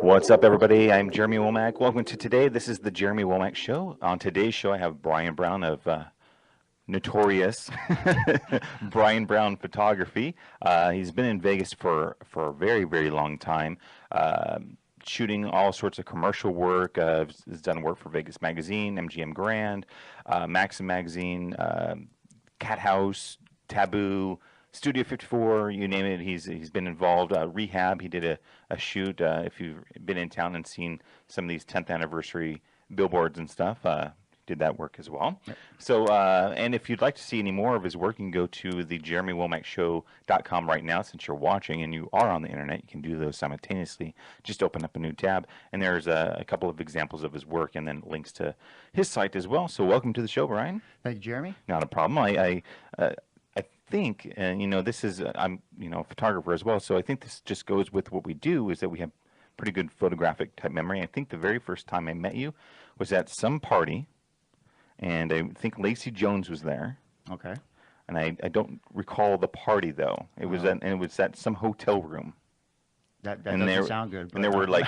What's up, everybody? I'm Jeremy Womack. Welcome to today. This is the Jeremy Womack Show. On today's show, I have Brian Brown of notorious Brian Brown Photography. He's been in Vegas for a very, very long time, shooting all sorts of commercial work. Has done work for Vegas Magazine, MGM Grand, Maxim Magazine, Cathouse, Tabu, Studio 54, you name it, he's been involved. Rehab, he did a shoot. If you've been in town and seen some of these 10th anniversary billboards and stuff, did that work as well. Yep. So, and if you'd like to see any more of his work, you can go to the JeremyWomackShow.com right now. Since you're watching and you are on the internet, you can do those simultaneously. Just open up a new tab, and there's a couple of examples of his work and then links to his site as well. So welcome to the show, Brian. Thank you, Jeremy. Not a problem. I think, and this is, I'm, a photographer as well, so I think this just goes with what we do, is that we have pretty good photographic type memory. I think the very first time I met you was at some party, and I think Lacey Jones was there. Okay. And I don't recall the party, though. It was at some hotel room. That doesn't sound good. And there were like,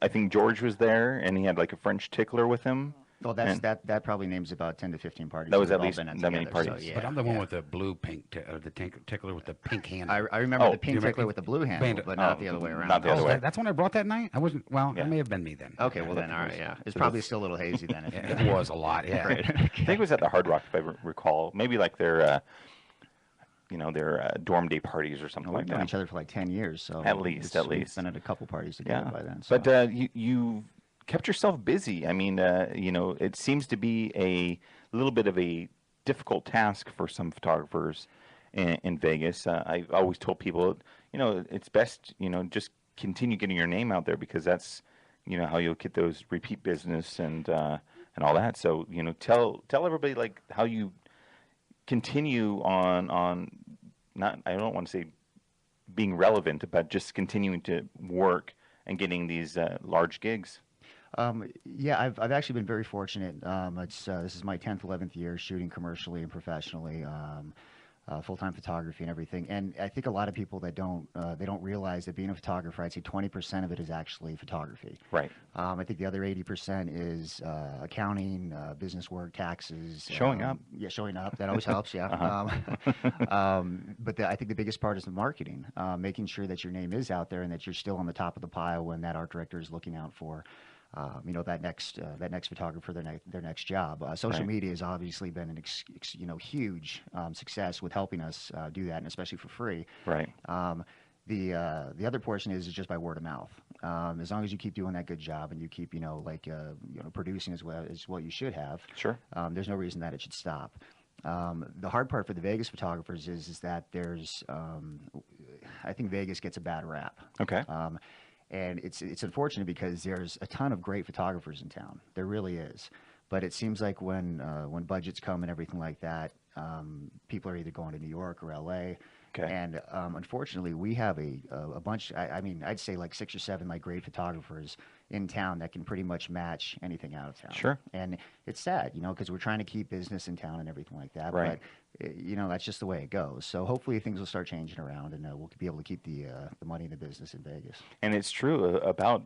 I think George was there, and he had like a French tickler with him. Well, that probably names about 10 to 15 parties. That was at least that many parties. So, yeah, but I'm the one with the blue pink, the tickler with the pink handle. I remember the pink tickler with the blue handle, but not the other way around. Not the other way. That's when I brought that night? I wasn't, well, that may have been me then. Okay, well then, all right, yeah. It's probably still a little hazy then. It was a lot, yeah. Right. I think it was at the Hard Rock, if I recall. Maybe like their dorm day parties or something like that. We've known each other for like 10 years, so at least. We've been at a couple parties together by then. So. But you kept yourself busy. I mean, it seems to be a little bit of a difficult task for some photographers in Vegas. I've always told people, it's best, just continue getting your name out there, because that's, how you'll get those repeat business and all that. So, tell everybody like how you continue on not, I don't want to say being relevant, but just continuing to work and getting these large gigs. Yeah, I've actually been very fortunate. This is my 10th, 11th year shooting commercially and professionally, full-time photography and everything. And I think a lot of people that don't realize that being a photographer, I'd say 20% of it is actually photography. Right. I think the other 80% is accounting, business work, taxes. Showing up. Yeah, showing up. That always helps, yeah. But I think the biggest part is the marketing, making sure that your name is out there and that you're still on the top of the pile when that art director is looking out for that next photographer, their next job. Social media has obviously been an huge success with helping us do that, and especially for free. Right. The other portion is just by word of mouth. As long as you keep doing that good job and you keep producing as well as what you should have. Sure. There's no reason that it should stop. The hard part for the Vegas photographers is that there's I think Vegas gets a bad rap. Okay. And it's unfortunate because there's a ton of great photographers in town. There really is. But it seems like when budgets come and everything like that, people are either going to New York or LA. Okay. And unfortunately, we have a bunch. I mean, I'd say like 6 or 7 like great photographers in town that can pretty much match anything out of town. Sure. And it's sad, because we're trying to keep business in town and everything like that. Right. But that's just the way it goes. So hopefully things will start changing around, and we'll be able to keep the money in the business in Vegas. And it's true about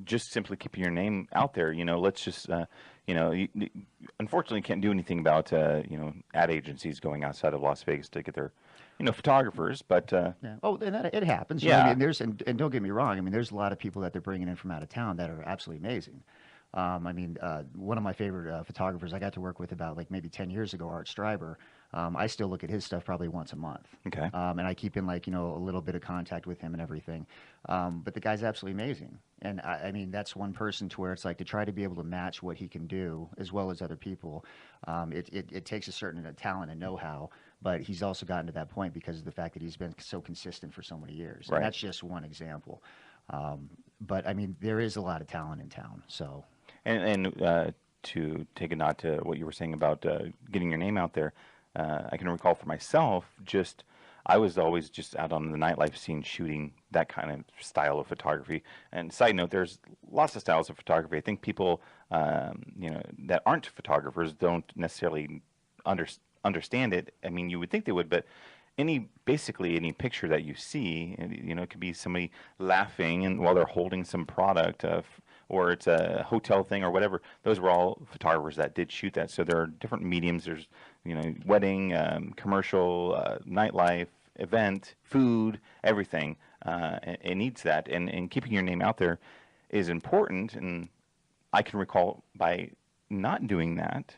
just simply keeping your name out there. Let's just you unfortunately can't do anything about ad agencies going outside of Las Vegas to get their photographers, but yeah. Oh, and it happens. Yeah. I mean, and don't get me wrong. I mean, there's a lot of people that they're bringing in from out of town that are absolutely amazing. One of my favorite photographers I got to work with about like maybe 10 years ago, Art Stryber. I still look at his stuff probably once a month. Okay. And I keep in like, a little bit of contact with him and everything. But the guy's absolutely amazing. And I mean, that's one person to where it's like to try to be able to match what he can do as well as other people. It takes a certain talent and know-how, but he's also gotten to that point because of the fact that he's been so consistent for so many years. Right. And that's just one example. But I mean, there is a lot of talent in town, so. And to take a nod to what you were saying about getting your name out there, I can recall for myself, I was always just out on the nightlife scene shooting that kind of style of photography. And side note, there's lots of styles of photography. I think people, that aren't photographers don't necessarily understand it. I mean, you would think they would, but basically any picture that you see, and, you know, it could be somebody laughing and while they're holding some product, or it's a hotel thing or whatever. Those were all photographers that did shoot that. So there are different mediums. There's, you know, wedding, commercial, nightlife, event, food, everything. It needs that, and keeping your name out there is important. And I can recall by not doing that,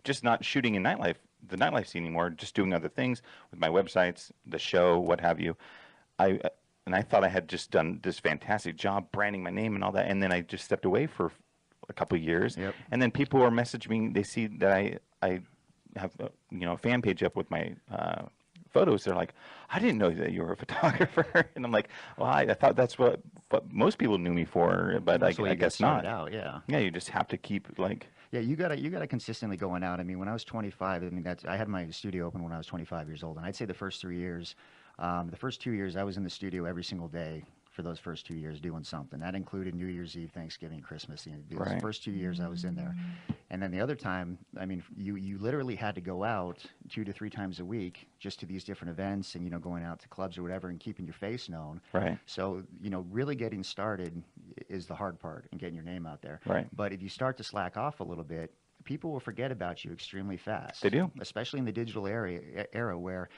just not shooting in the nightlife scene anymore, just doing other things with my websites, the show, what have you. And I thought I had just done this fantastic job branding my name and all that, and then I just stepped away for a couple of years. Yep. And then people are messaging me. They see that I have you know, a fan page up with my photos. They're like, I didn't know that you were a photographer. And I'm like, well, I thought that's what most people knew me for, but I guess not. Out, yeah. Yeah, you just have to keep like. Yeah, you gotta consistently going out. I mean, when I was 25, I mean I had my studio open when I was 25 years old, and I'd say the first 3 years, the first 2 years, I was in the studio every single day for those first 2 years doing something. That included New Year's Eve, Thanksgiving, Christmas. Those first 2 years I was in there, and then the other time, I mean, you literally had to go out 2 to 3 times a week just to these different events, and you know, going out to clubs or whatever, and keeping your face known. Right. So you know, really getting started is the hard part, and getting your name out there. Right. But if you start to slack off a little bit, people will forget about you extremely fast. They do, especially in the digital era where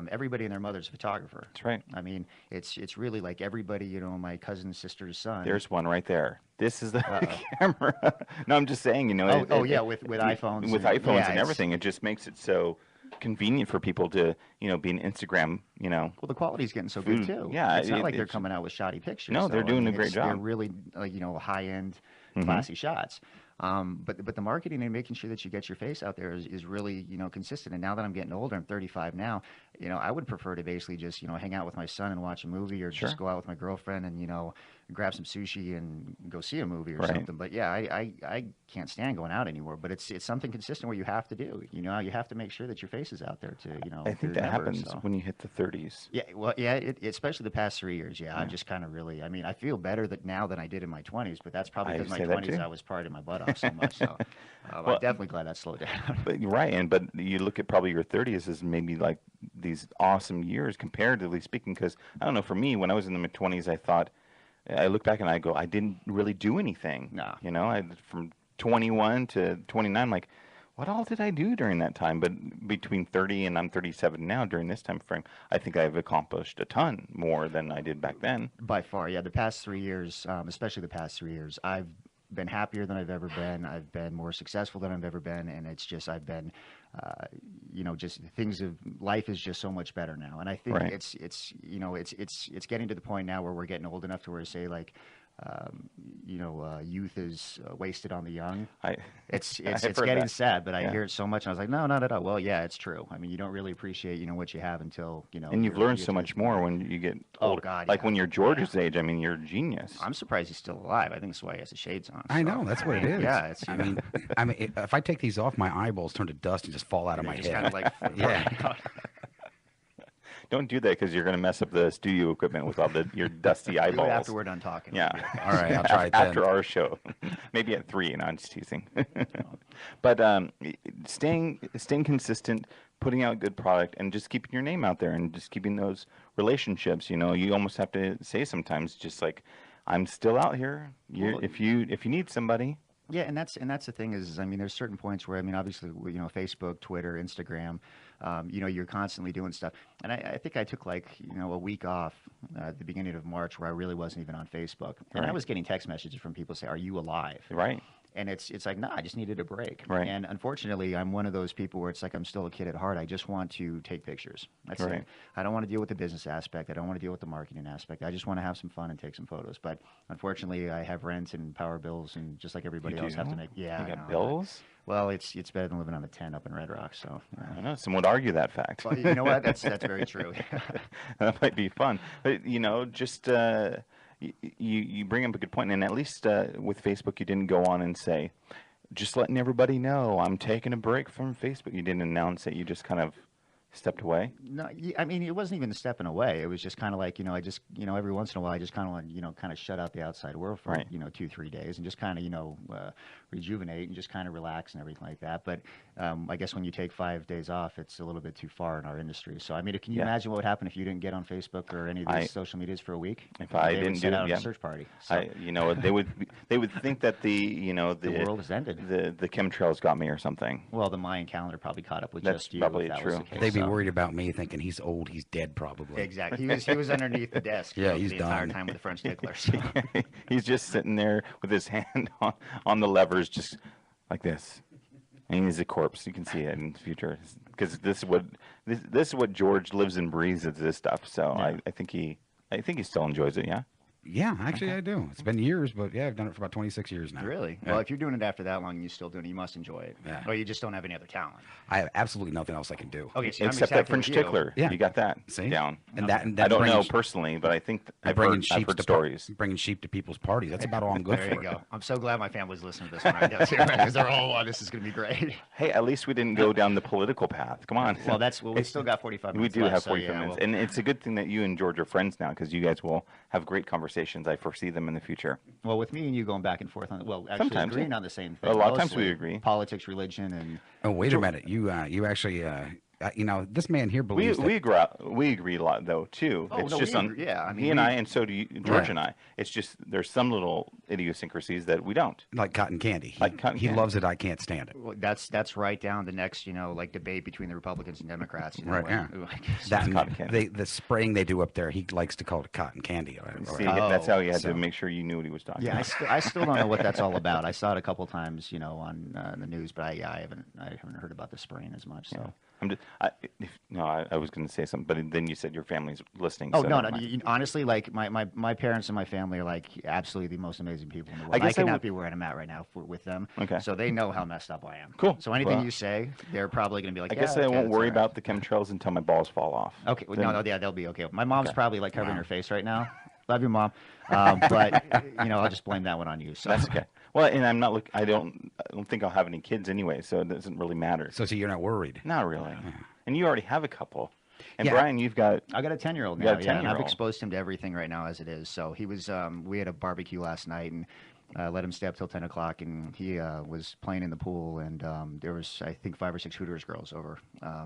everybody and their mother's a photographer. That's right. I mean, it's really like everybody, you know, my cousin's sister's son. There's one right there. This is the camera. No, I'm just saying, you know. Yeah, with iPhones. With iPhones and everything, it just makes it so convenient for people to, you know, be an Instagram, you know. Well, the quality's getting so good too. Yeah, it's not like they're coming out with shoddy pictures. No, they're doing a great job. They're really, you know, high-end, classy shots. But the marketing and making sure that you get your face out there is really, you know, consistent. And now that I'm getting older, I'm 35 now, you know, I would prefer to basically just, you know, hang out with my son and watch a movie, or just go out with my girlfriend and, you know, grab some sushi and go see a movie or something. But yeah, I can't stand going out anymore. But it's something consistent where you have to do. You know, you have to make sure that your face is out there to, you know. I think that happens when you hit the 30s. Yeah, well, yeah, especially the past 3 years. Yeah, I've just kind of really. I mean, I feel better now than I did in my 20s. But that's probably because in my 20s I was partying my butt off so much. So I'm definitely glad that slowed down. But you're right, but you look at probably your 30s as maybe like these awesome years comparatively speaking. Because I don't know, for me, when I was in the mid 20s, I look back and I go, I didn't really do anything. No. You know, from 21 to 29, I'm like, what all did I do during that time? But between 30 and I'm 37 now, during this time frame, I think I've accomplished a ton more than I did back then. By far, yeah. The past 3 years, especially the past 3 years, I've been happier than I've ever been. I've been more successful than I've ever been, and it's just I've been, you know, just life is just so much better now. And I think it's you know, it's getting to the point now where we're getting old enough to where say like, you know, youth is wasted on the young. It's getting sad, but I hear it so much, and I was like, no. Well, yeah, it's true. I mean, you don't really appreciate, you know, what you have until, you know. And you've learned so much more when you get older. Oh God, like when you're George's age. I mean, you're a genius. I'm surprised he's still alive. I think that's why he has the shades on. I know, that's what it is. Yeah, it's. I mean, if I take these off, my eyeballs turn to dust and just fall out of my head. Kind of like, yeah. Don't do that because you're going to mess up the studio equipment with all your dusty eyeballs. After we're done talking. Yeah. All right, I'll try it then. After our show. Maybe at 3. No, I'm just teasing. But staying consistent, putting out good product, and just keeping your name out there, and just keeping those relationships. You know, you almost have to say sometimes, just like, I'm still out here. If you need somebody. Yeah, and that's the thing is, I mean, there's certain points where, I mean, obviously, you know, Facebook, Twitter, Instagram, you know, you're constantly doing stuff. And I think I took like, you know, a week off at the beginning of March where I really wasn't even on Facebook. And I was getting text messages from people saying, are you alive? Right. And it's like, no, I just needed a break. Right. And unfortunately, I'm one of those people where it's like I'm still a kid at heart. I just want to take pictures. That's it. I don't want to deal with the business aspect. I don't want to deal with the marketing aspect. I just want to have some fun and take some photos. But unfortunately, I have rent and power bills, and just like everybody else have to make. Yeah, you got bills? Well, it's better than living on a tent up in Red Rock. So I know some would argue that fact. Well, you know what? That's very true. That might be fun. But you know, just. You bring up a good point, and at least with Facebook, you didn't go on and say, just letting everybody know I'm taking a break from Facebook. You didn't announce it. You just kind of stepped away? No, I mean, it wasn't even stepping away. It was just kind of like, I just, every once in a while, I just kind of, kind of shut out the outside world for, Right. 2-3 days and just kind of, rejuvenate and just kind of relax and everything like that. But I guess when you take 5 days off, it's a little bit too far in our industry. So, I mean, can you imagine what would happen if you didn't get on Facebook or any of these social medias for a week? If I They didn't would set do out it, a search party. So they would think that the world has ended. The chemtrails got me or something. Well, the Mayan calendar probably caught up with That's just you. probably if that true. Was the case, They'd be worried about me thinking he's old, he's dead probably. Exactly. He was underneath the desk. Yeah, he's the entire done. time with the French tickler. So. He's just sitting there with his hand on the levers, just like this. And he's a corpse. You can see it in the future because this is what George lives and breathes is this stuff. So Yeah. I think he still enjoys it. Yeah. Yeah, actually I do. It's been years, but yeah, I've done it for about 26 years now. Really? Yeah. Well, if you're doing it after that long and you're still doing it, you must enjoy it. Yeah. Or you just don't have any other talent. I have absolutely nothing else I can do. Okay, so Except that French tickler. Yeah. You got that See? down. And that I don't know bringing- personally, but I think I've bringing heard sheep to stories. bringing sheep to people's parties. That's about all I'm good There for. you go. I'm so glad my family's listening to this one right now, too, because they're all, this is going to be great. Hey, at least we didn't go down the political path. Come on. Well, we still got 45 We minutes do left, have so 45 yeah, minutes, well, and it's a good thing that you and George are friends now because you guys will have great conversations. I foresee them in the future. well, with me and you going back and forth on, well, actually Sometimes, agreeing yeah. on the same thing. A lot of times mostly we agree. Politics, religion, and Oh, wait a minute. You actually, this man here believes that. We agree a lot though too. Oh, It's no, just we on agree. Yeah, I mean, he and we- I, and so do you, George Right. and I. It's just there's some little idiosyncrasies that we don't. Like cotton candy. Like cotton he candy. loves it. I can't stand it. well, that's right down the next, like debate between the Republicans and Democrats. Right, where- That and cotton candy. the spraying they do up there, he likes to call it cotton candy. See, that's how he had so- to make sure you knew what he was talking Yeah, about. I still don't know what that's all about. I saw it a couple times, on the news, but I haven't heard about the spraying as much. So. I'm just, I was going to say something, but then you said your family's listening. Oh so no, never no! mind. Honestly, like my parents and my family are like absolutely the most amazing people in the world. I guess I could not would- be where I'm at right now with them. Okay. So they know how messed up I am. Cool. So anything Well, you say, they're probably going to be like, I guess yeah, I okay, won't that's worry all right." about the chemtrails until my balls fall off. Okay. Well, Then- no, yeah, they'll be okay. My mom's Okay. probably like covering her face right now. Love you, Mom. But I'll just blame that one on you. So. That's okay. Well, and I'm not I don't think I'll have any kids anyway, so it doesn't really matter. So you're not worried. Not really. And you already have a couple. And Yeah. Brian, you've got I got a 10-year-old You now, got a yeah, and I've 10-year-old. exposed him to everything right now as it is. So he was, we had a barbecue last night and let him stay up till 10 o'clock, and he was playing in the pool, and there was, I think, 5 or 6 Hooters girls over.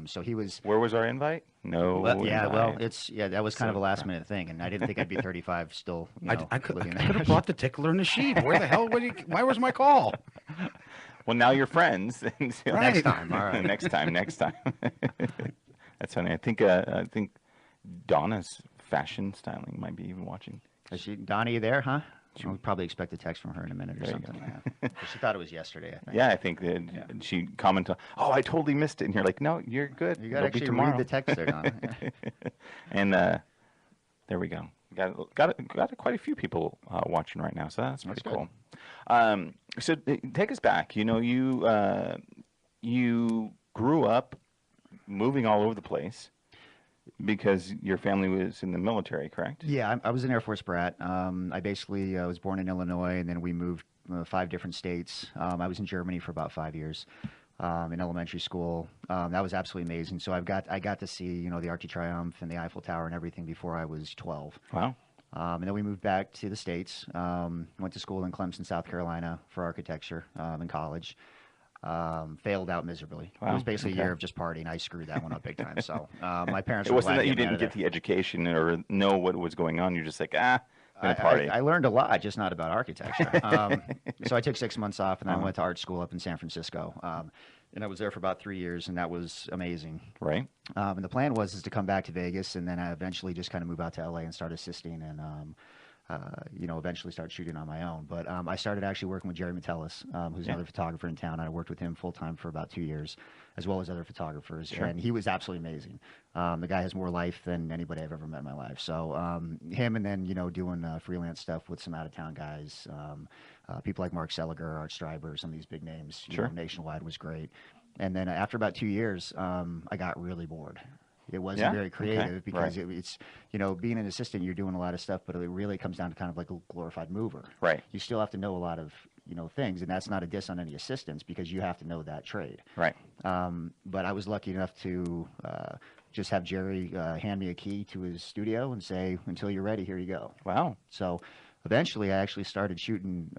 So he was. where was our invite? No. Well, yeah, well, invite. that was kind of a So- last minute thing, and I didn't think I'd be 35 still. I could living have there. brought the tickler and the sheep. Where the hell why was my call? Well, now you're friends. Next Right. time, all right. next time. That's funny. I think Donna's fashion styling might be even watching. Is Donnie, you there, huh? We'll probably expect a text from her in a minute or There you something. Yeah. She thought it was yesterday, I think. Yeah, I think that she commented, "Oh, I totally missed it," and you're like, "No, you're good. You got to It'll be actually tomorrow." read the text there, Donna. Yeah. And there we go. Got quite a few people watching right now, so that's pretty That's good. cool. So take us back. You grew up moving all over the place because your family was in the military, correct? Yeah, I was an Air Force brat. I basically was born in Illinois, and then we moved 5 different states. I was in Germany for about 5 years in elementary school. That was absolutely amazing. So I got to see the Arc de Triomphe and the Eiffel Tower and everything before I was 12. Wow. And then we moved back to the States. Went to school in Clemson, South Carolina for architecture in college. Failed out miserably. It Wow, was basically okay. a year of just partying. I screwed that one up big time. So my parents It were wasn't glad that you to me out didn't of get there. the education or know what was going on. You're just like, I'm gonna party. I learned a lot, just not about architecture. So I took 6 months off, and then I went to art school up in San Francisco. And I was there for about 3 years, and that was amazing. Right. And the plan was to come back to Vegas, and then I eventually just kind of move out to LA and start assisting, and eventually start shooting on my own. But I started actually working with Jerry Metellus, who's another photographer in town. I worked with him full time for about 2 years, as well as other photographers, and he was absolutely amazing. The guy has more life than anybody I've ever met in my life. So him, and then doing freelance stuff with some out of town guys. People like Mark Seliger, Art Streiber, some of these big names nationwide was great. And then after about 2 years, I got really bored. It wasn't very creative because it's, being an assistant, you're doing a lot of stuff, but it really comes down to kind of like a glorified mover. Right. You still have to know a lot of, things, and that's not a diss on any assistants because you have to know that trade. Right. But I was lucky enough to just have Jerry hand me a key to his studio and say, until you're ready, here you go. Wow. So eventually I actually started shooting,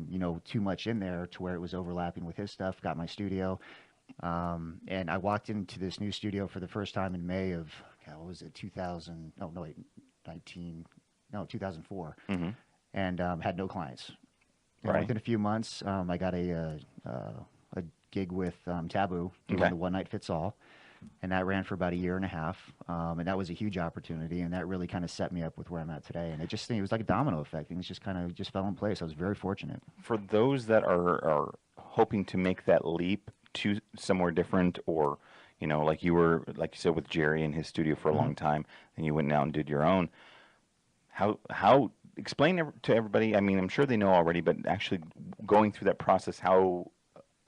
you know, too much in there to where it was overlapping with his stuff, got my studio. And I walked into this new studio for the first time in May of, what was it, 2000, no, no, wait, 2004, and had no clients. And Right. within a few months, I got a gig with Tabu doing the One Night Fits All, and that ran for about a year and a half, and that was a huge opportunity, and that really kind of set me up with where I'm at today. And it was like a domino effect. Things just kind of just fell in place. I was very fortunate. For those that are hoping to make that leap to somewhere different, or you know, like you said with Jerry in his studio for a long time, and you went out and did your own. How explain to everybody? I mean, I'm sure they know already, but actually going through that process, how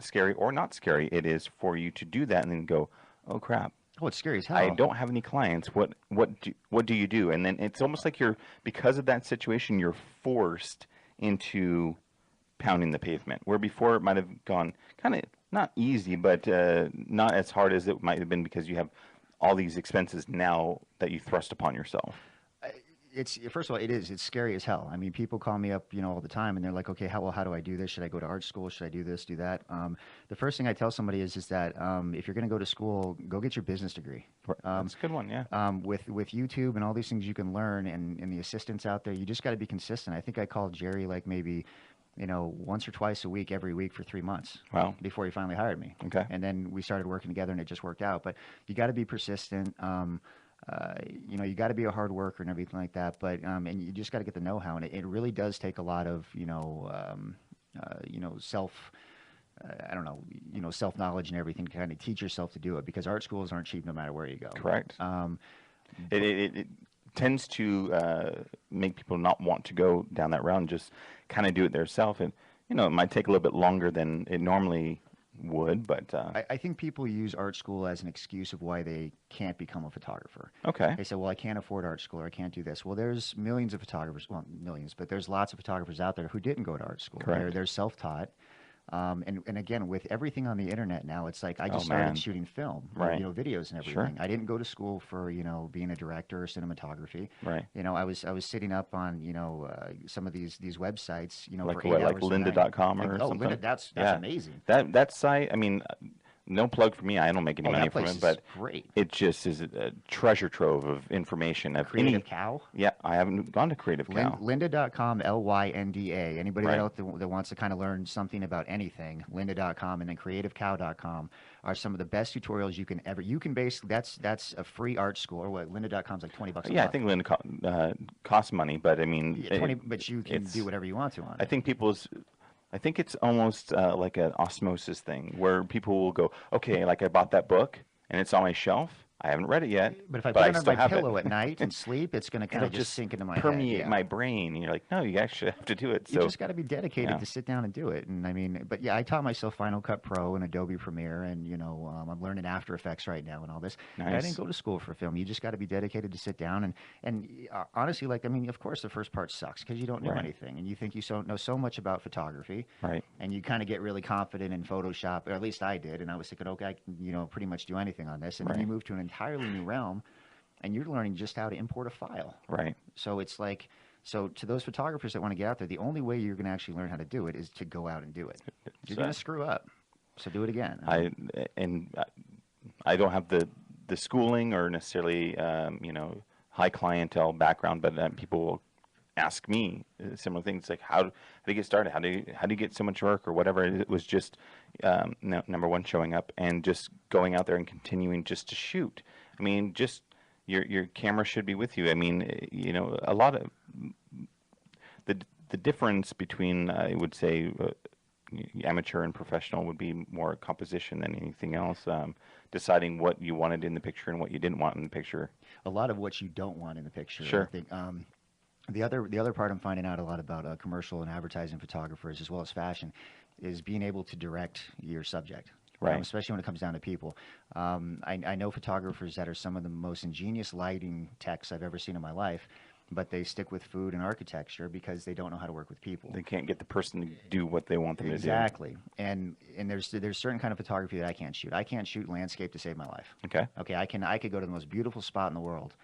scary or not scary it is for you to do that, and then go, oh crap. Oh, it's scary as hell. I don't have any clients. What do you do? And then it's almost like because of that situation, you're forced into pounding the pavement. Where before it might have gone kind of not easy, but not as hard as it might have been because you have all these expenses now that you thrust upon yourself. First of all, it's scary as hell. I mean, people call me up, you know, all the time, and they're like, okay, how do I do this? Should I go to art school? Should I do this, do that? The first thing I tell somebody is that if you're going to go to school, go get your business degree. That's a good one, yeah. With YouTube and all these things you can learn, and the assistants out there, you just got to be consistent. I think I called Jerry like maybe, you know, once or twice a week, every week for 3 months. Wow. Before he finally hired me. Okay. And then we started working together, and it just worked out. But you got to be persistent. You know, you got to be a hard worker and everything like that. But and you just got to get the know-how, and it really does take a lot of self-knowledge and everything to kind of teach yourself to do it, because art schools aren't cheap no matter where you go. Correct. It tends to make people not want to go down that route and just kind of do it themselves. And you know, it might take a little bit longer than it normally would, but I think people use art school as an excuse of why they can't become a photographer. Okay. They say, well, I can't afford art school, or I can't do this. Well, there's millions of photographers, well, millions, but there's lots of photographers out there who didn't go to art school. Correct. They're self-taught. And again, with everything on the internet now, it's like I just started shooting film, right. you know, videos and everything. Sure. I didn't go to school for, you know, being a director or cinematography. Right. You know, I was sitting up on, you know, some of these websites, you know, like for 8 hours like lynda.com or something. Lynda, that's amazing. That site, I mean, no plug for me. I don't make any money from it, but great. It just is a treasure trove of information. Of Creative Cow? Yeah, I haven't gone to Creative Cow. Lynda.com, Lynda. Anybody Right. that wants to kind of learn something about anything, Lynda.com, and then CreativeCow.com are some of the best tutorials you can ever. You can basically that's a free art school. Or what? Lynda.com is like $20 a month. Yeah, I think Lynda costs money, but I mean, but you can do whatever you want to on it. I think it's almost like an osmosis thing where people will go, okay, like I bought that book and it's on my shelf. I haven't read it yet, but if I put it under my pillow it. at night and sleep, it's going to kind of just sink into my head. Permeate my brain. And you're like, no, you actually have to do it. You just got to be dedicated to sit down and do it. And I mean, but yeah, I taught myself Final Cut Pro and Adobe Premiere, and you know, I'm learning After Effects right now and all this. Nice. I didn't go to school for film. You just got to be dedicated to sit down and honestly, like, I mean, of course, the first part sucks because you don't know anything, and you think you know so much about photography, right? And you kind of get really confident in Photoshop, or at least I did, and I was thinking, okay, I can, you know, pretty much do anything on this, and then you move to an entirely new realm. And you're learning just how to import a file. Right. So it's like, to those photographers that want to get out there, the only way you're going to actually learn how to do it is to go out and do it. You're going to screw up. So do it again. I don't have the schooling or necessarily, you know, high clientele background, but people will ask me similar things like, how do you get started? How do you get so much work or whatever? It was just, number one, showing up and just going out there and continuing just to shoot. I mean, just your camera should be with you. I mean, you know, a lot of the difference between, I would say, amateur and professional would be more composition than anything else. Deciding what you wanted in the picture and what you didn't want in the picture. A lot of what you don't want in the picture. Sure. I think. The other part I'm finding out a lot about commercial and advertising photographers, as well as fashion, is being able to direct your subject. Right. Especially when it comes down to people. I know photographers that are some of the most ingenious lighting techs I've ever seen in my life, but they stick with food and architecture because they don't know how to work with people. They can't get the person to do what they want them to do. Exactly. And there's certain kind of photography that I can't shoot. I can't shoot landscape to save my life. Okay. Okay. I could go to the most beautiful spot in the world.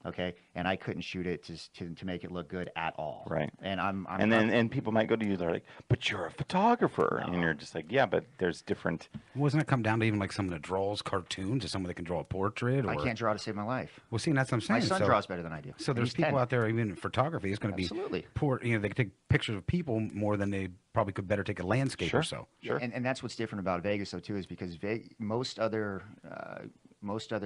Okay, and I couldn't shoot it to make it look good at all. Right. And and people might go to you. They're like, "But you're a photographer," and you're just like, "Yeah, but there's different." Wasn't it come down to even like someone that draws cartoons, or someone that can draw a portrait? Or... I can't draw to save my life. Well, see, that's what I'm saying. My son draws better than I do. So there's people out there, even in photography, it's going to be poor. You know, they can take pictures of people more than they probably could better take a landscape or so. Sure. And that's what's different about Vegas, though, too, is because most other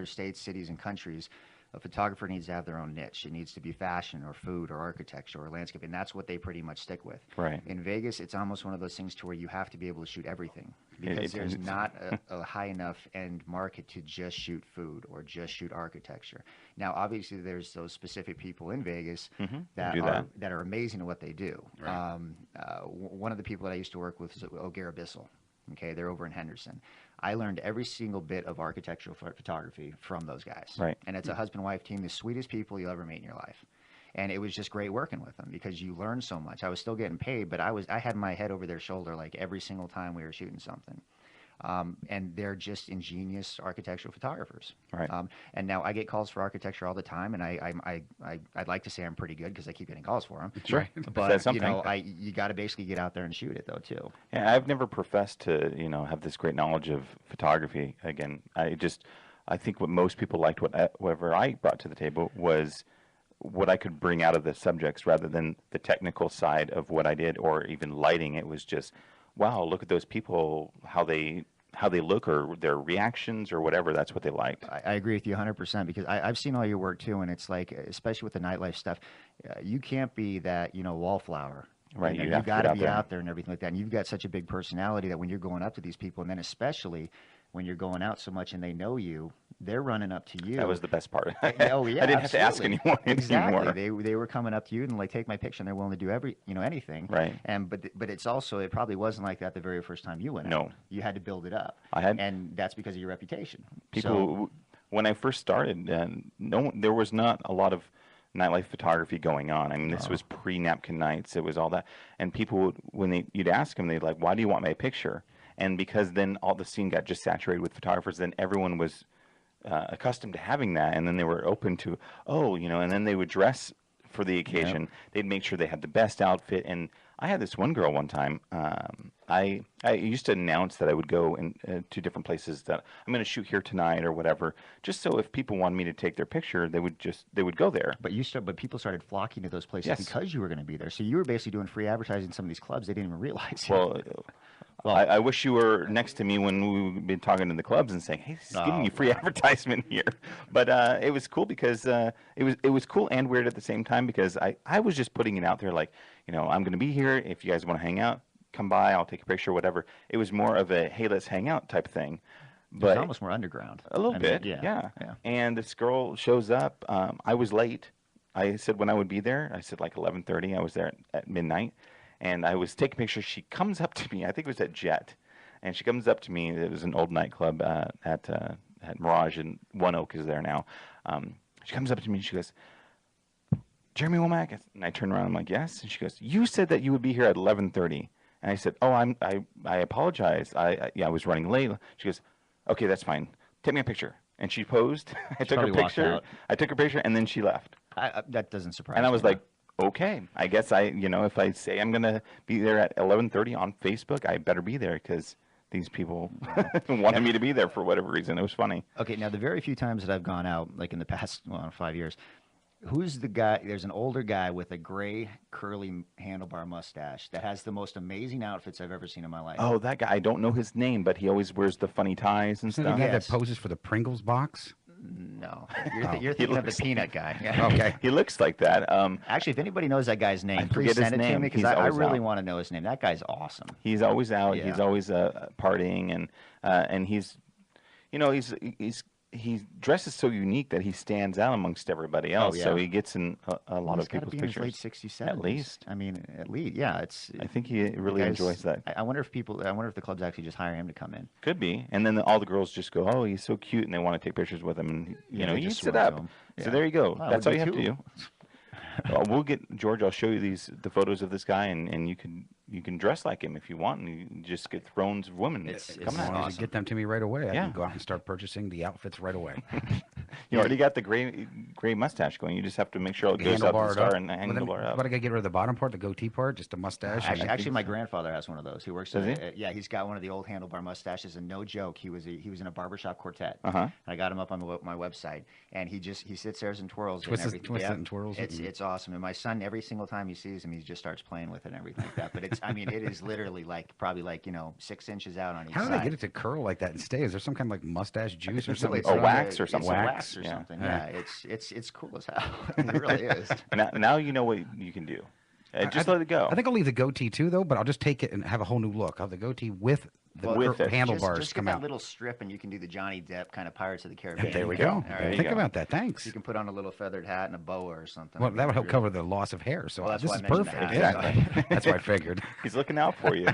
states, cities, and countries, a photographer needs to have their own niche. It needs to be fashion or food or architecture or landscape, and that's what they pretty much stick with. Right. In Vegas, it's almost one of those things to where you have to be able to shoot everything because there's not a high enough end market to just shoot food or just shoot architecture. Now, obviously, there's those specific people in Vegas that are amazing at what they do. Right. One of the people that I used to work with is O'Gara Bissell. Okay, they're over in Henderson. I learned every single bit of architectural photography from those guys. Right. And it's a husband-wife team, the sweetest people you'll ever meet in your life. And it was just great working with them because you learn so much. I was still getting paid, but I had my head over their shoulder like every single time we were shooting something. And they're just ingenious architectural photographers. Right. And now I get calls for architecture all the time, and I'd like to say I'm pretty good because I keep getting calls for them. Sure. But you got to basically get out there and shoot it though too. Yeah, I've never professed to have this great knowledge of photography. Again, I think what most people liked, whatever I brought to the table, was what I could bring out of the subjects rather than the technical side of what I did or even lighting. It was just, wow, look at those people, how they look or their reactions or whatever. That's what they liked. I agree with you 100% because I've seen all your work too, and it's like, especially with the nightlife stuff, you can't be that wallflower. Right, you got to be out there and everything like that. And you've got such a big personality that when you're going up to these people, and then especially when you're going out so much and they know you, they're running up to you. That was the best part. Oh yeah, I didn't have to ask anyone exactly. anymore. They were coming up to you and like, take my picture, and they're willing to do anything. Right. And but it's also, it probably wasn't like that the very first time you went out. No. You had to build it up. And that's because of your reputation. When I first started, there was not a lot of nightlife photography going on. I mean, this was pre-napkin nights. It was all that. And people, you'd ask them, they'd like, why do you want my picture? And because then all the scene got just saturated with photographers, then everyone was accustomed to having that. And then they were open to, and then they would dress for the occasion. Yep. They'd make sure they had the best outfit. And I had this one girl one time. I used to announce that I would go to different places that I'm going to shoot here tonight or whatever, just so if people wanted me to take their picture, they would go there. But people started flocking to those places because you were going to be there. So you were basically doing free advertising in some of these clubs. They didn't even realize it. Well, I wish you were next to me when we would be talking to the clubs and saying, "Hey, he's giving you free advertisement here." But it was cool because it was cool and weird at the same time because I was just putting it out there like, I'm going to be here. If you guys want to hang out, come by. I'll take a picture, whatever. It was more of a, hey, let's hang out type thing. But it's almost more underground. A little bit, yeah. And this girl shows up. I was late. I said when I would be there. I said like 11:30. I was there at midnight. And I was taking pictures. She comes up to me. I think it was at Jet. And she comes up to me. It was an old nightclub at Mirage, and One Oak is there now. She comes up to me and she goes, "Jeremy Womack?" And I turn around. I'm like, "Yes." And she goes, "You said that you would be here at 11:30." And I said, "Oh, I apologize. I was running late." She goes, "Okay, that's fine. Take me a picture." And she posed. I took her picture. And then she left. That doesn't surprise me. And I was like, okay, I guess if I say I'm going to be there at 11:30 on Facebook, I better be there because these people wanted me to be there for whatever reason. It was funny. Okay, now the very few times that I've gone out, like in the past 5 years, who's the guy? There's an older guy with a gray curly handlebar mustache that has the most amazing outfits I've ever seen in my life. Oh, that guy. I don't know his name, but he always wears the funny ties and stuff. The guy that poses for the Pringles box? No, you're thinking of the peanut guy. Okay, he looks like that. Actually, if anybody knows that guy's name, please send it to me because I really want to know his name. That guy's awesome. He's always out. Yeah. He's always partying, and he's he dresses so unique that he stands out amongst everybody else. So he gets in a lot of people's pictures. He's got to be in his late 60s, 70s. At least. I mean, at least, yeah. I think he really enjoys that. I wonder if the clubs actually just hire him to come in. Could be, and then all the girls just go, "Oh, he's so cute," and they want to take pictures with him, and he eats it up. So there you go. That's all you have to do. We'll get George. I'll show you the photos of this guy, and you can dress like him if you want, and you just get thrones of women coming As out. long as you get them to me right away, I Yeah. can go out and start purchasing the outfits right away. You already got the gray mustache going. You just have to make sure it goes out to the star and handlebar up. But I gotta get rid of the bottom part, the goatee part, just a mustache. Actually, my grandfather has one of those. He works. Does he? Yeah, he's got one of the old handlebar mustaches, and no joke, he was in a barbershop quartet. Uh-huh. I got him up on my website, and he sits there and twirls Twists and everything. it and twirls it. It's awesome. And my son, every single time he sees him, he just starts playing with it and everything like that. But it is literally probably 6 inches out on each How side. do they get it to curl like that and stay? Is there some kind of mustache juice or something? Or wax or something. Wax or something. Yeah, it's cool as hell. It really is. Now you know what you can do. Just let it go. I think I'll leave the goatee too, though, but I'll just take it and have a whole new look. I'll have the goatee with the handlebars just come get that out. little strip, and you can do the Johnny Depp kind of Pirates of the Caribbean. There we go. All right. Think about that. Thanks. You can put on a little feathered hat and a boa or something. Well, that would help cover the loss of hair. So that's this why is I mentioned the perfect. hat. Yeah, that's what I figured. He's looking out for you.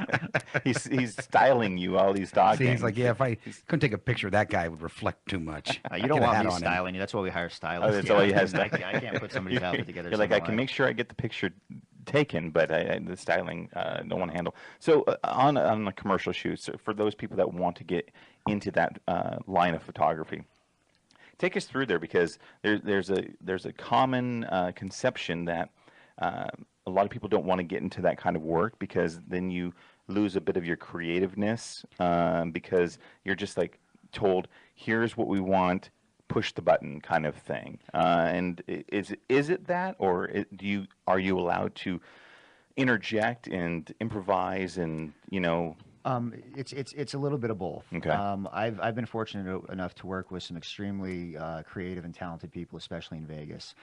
he's styling you all these dog See, things. he's like, yeah, if I couldn't take a picture of that guy, it would reflect too much. You don't want me styling you. That's why we hire stylists. That's why he has. I can't put somebody's outfit together. You're like, I can make sure I get the picture taken, but the styling don't want to handle. So on the commercial shoots, for those people that want to get into that line of photography, take us through there, because there's a common conception that a lot of people don't want to get into that kind of work, because then you lose a bit of your creativeness, because you're just like told, here's what we want, push the button kind of thing. And is it that, or are you allowed to interject and improvise and It's a little bit of both. Okay. I've been fortunate enough to work with some extremely creative and talented people, especially in Vegas.